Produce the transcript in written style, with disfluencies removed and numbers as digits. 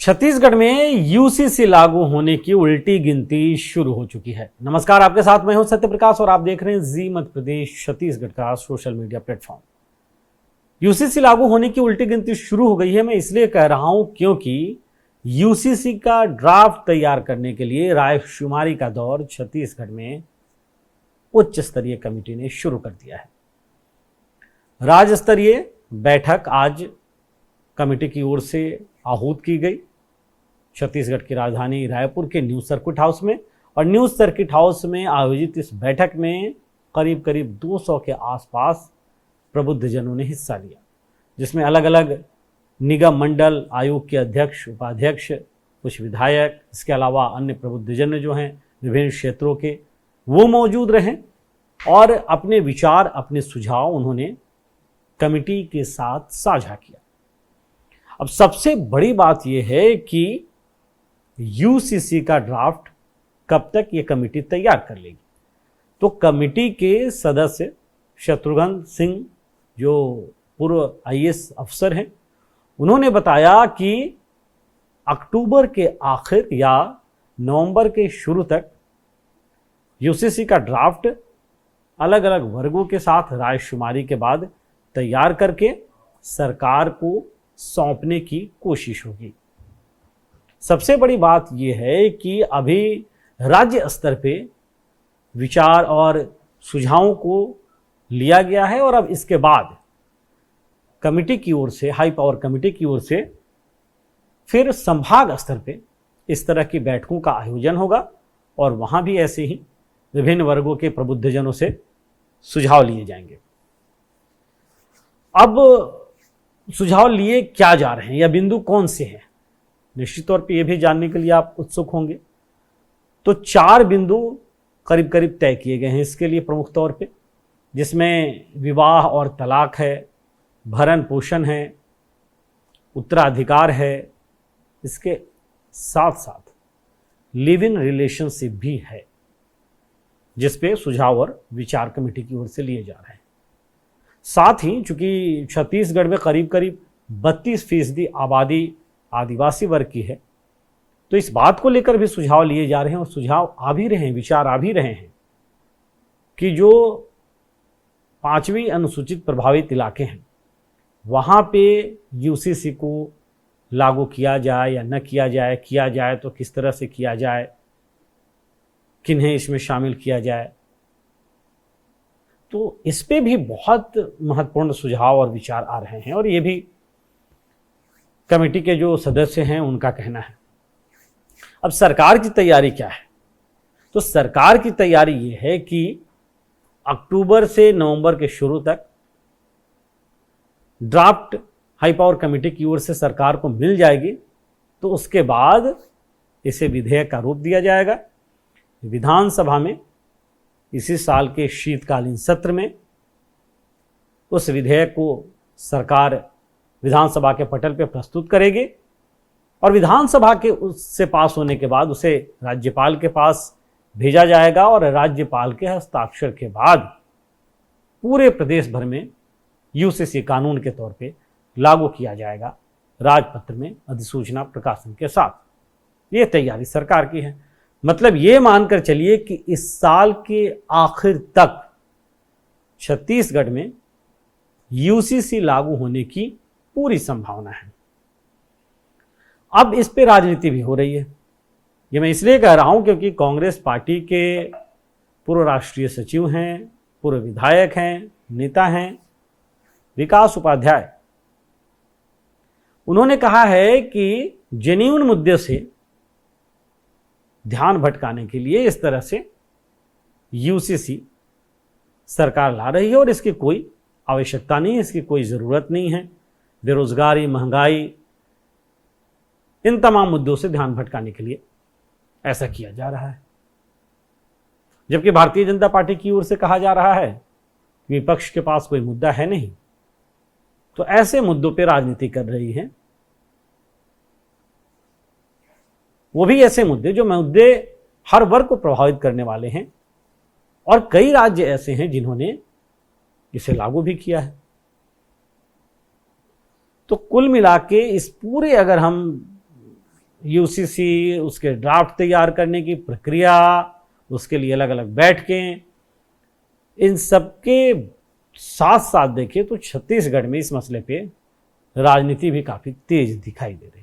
छत्तीसगढ़ में यूसीसी लागू होने की उल्टी गिनती शुरू हो चुकी है। नमस्कार, आपके साथ मैं हूं सत्यप्रकाश और आप देख रहे हैं जी मध्य प्रदेश छत्तीसगढ़ का सोशल मीडिया प्लेटफॉर्म। यूसीसी लागू होने की उल्टी गिनती शुरू हो गई है। मैं इसलिए कह रहा हूं क्योंकि यूसीसी का ड्राफ्ट तैयार करने के लिए रायशुमारी का दौर छत्तीसगढ़ में उच्च स्तरीय कमेटी ने शुरू कर दिया है। राज्य स्तरीय बैठक आज कमेटी की ओर से आहूत की गई छत्तीसगढ़ की राजधानी रायपुर के न्यू सर्किट हाउस में। और न्यू सर्किट हाउस में आयोजित इस बैठक में करीब 200 के आसपास प्रबुद्धजनों ने हिस्सा लिया, जिसमें अलग अलग निगम मंडल आयोग के अध्यक्ष, उपाध्यक्ष, कुछ विधायक, इसके अलावा अन्य प्रबुद्धजन जो हैं विभिन्न क्षेत्रों के, वो मौजूद रहे और अपने विचार, अपने सुझाव उन्होंने कमेटी के साथ साझा किया। अब सबसे बड़ी बात यह है कि यूसीसी का ड्राफ्ट कब तक ये कमेटी तैयार कर लेगी। तो कमेटी के सदस्य शत्रुघ्न सिंह, जो पूर्व आईएएस अफसर हैं, उन्होंने बताया कि अक्टूबर के आखिर या नवंबर के शुरू तक यूसीसी का ड्राफ्ट अलग अलग वर्गों के साथ रायशुमारी के बाद तैयार करके सरकार को सौंपने की कोशिश होगी। सबसे बड़ी बात यह है कि अभी राज्य स्तर पे विचार और सुझावों को लिया गया है और अब इसके बाद कमेटी की ओर से, हाई पावर कमेटी की ओर से फिर संभाग स्तर पे इस तरह की बैठकों का आयोजन होगा और वहां भी ऐसे ही विभिन्न वर्गों के प्रबुद्धजनों से सुझाव लिए जाएंगे। अब सुझाव लिए क्या जा रहे हैं या बिंदु कौन से हैं, निश्चित तौर पे ये भी जानने के लिए आप उत्सुक होंगे। तो 4 बिंदु करीब तय किए गए हैं इसके लिए प्रमुख तौर पे, जिसमें विवाह और तलाक है, भरण पोषण है, उत्तराधिकार है, इसके साथ साथ लिव इन रिलेशनशिप भी है, जिस पे सुझाव और विचार कमेटी की ओर से लिए जा रहे हैं। साथ ही चूंकि छत्तीसगढ़ में करीब 32% आबादी आदिवासी वर्ग की है, तो इस बात को लेकर भी सुझाव लिए जा रहे हैं और सुझाव आ भी रहे हैं, विचार आ भी रहे हैं कि जो 5वीं अनुसूचित प्रभावित इलाके हैं वहाँ पे यूसीसी को लागू किया जाए या न किया जाए तो किस तरह से किया जाए, किन्हें इसमें शामिल किया जाए। तो इस पे भी बहुत महत्वपूर्ण सुझाव और विचार आ रहे हैं और ये भी कमेटी के जो सदस्य हैं उनका कहना है। अब सरकार की तैयारी क्या है? तो सरकार की तैयारी ये है कि अक्टूबर से नवंबर के शुरू तक ड्राफ्ट हाई पावर कमेटी की ओर से सरकार को मिल जाएगी, तो उसके बाद इसे विधेयक का रूप दिया जाएगा। विधानसभा में इसी साल के शीतकालीन सत्र में उस विधेयक को सरकार विधानसभा के पटल पर प्रस्तुत करेगी और विधानसभा के उससे पास होने के बाद उसे राज्यपाल के पास भेजा जाएगा और राज्यपाल के हस्ताक्षर के बाद पूरे प्रदेश भर में यूसीसी कानून के तौर पे लागू किया जाएगा, राजपत्र में अधिसूचना प्रकाशन के साथ। ये तैयारी सरकार की है। मतलब ये मानकर चलिए कि इस साल के आखिर तक छत्तीसगढ़ में यूसीसी लागू होने की पूरी संभावना है। अब इस पे राजनीति भी हो रही है। ये मैं इसलिए कह रहा हूं क्योंकि कांग्रेस पार्टी के पूर्व राष्ट्रीय सचिव हैं, पूर्व विधायक हैं, नेता हैं, विकास उपाध्याय, उन्होंने कहा है कि जेन्युइन मुद्दे से ध्यान भटकाने के लिए इस तरह से यूसीसी सरकार ला रही है और इसकी कोई आवश्यकता नहीं है, इसकी कोई ज़रूरत नहीं है। बेरोजगारी, महंगाई, इन तमाम मुद्दों से ध्यान भटकाने के लिए ऐसा किया जा रहा है। जबकि भारतीय जनता पार्टी की ओर से कहा जा रहा है कि विपक्ष के पास कोई मुद्दा है नहीं, तो ऐसे मुद्दों पर राजनीति कर रही है। वो भी ऐसे मुद्दे जो मुद्दे हर वर्ग को प्रभावित करने वाले हैं और कई राज्य ऐसे हैं जिन्होंने इसे लागू भी किया है। तो कुल मिला के इस पूरे अगर हम यूसीसी उसके ड्राफ्ट तैयार करने की प्रक्रिया, उसके लिए अलग अलग बैठकें, इन सब के साथ साथ देखिए तो छत्तीसगढ़ में इस मसले पे राजनीति भी काफी तेज दिखाई दे रही है।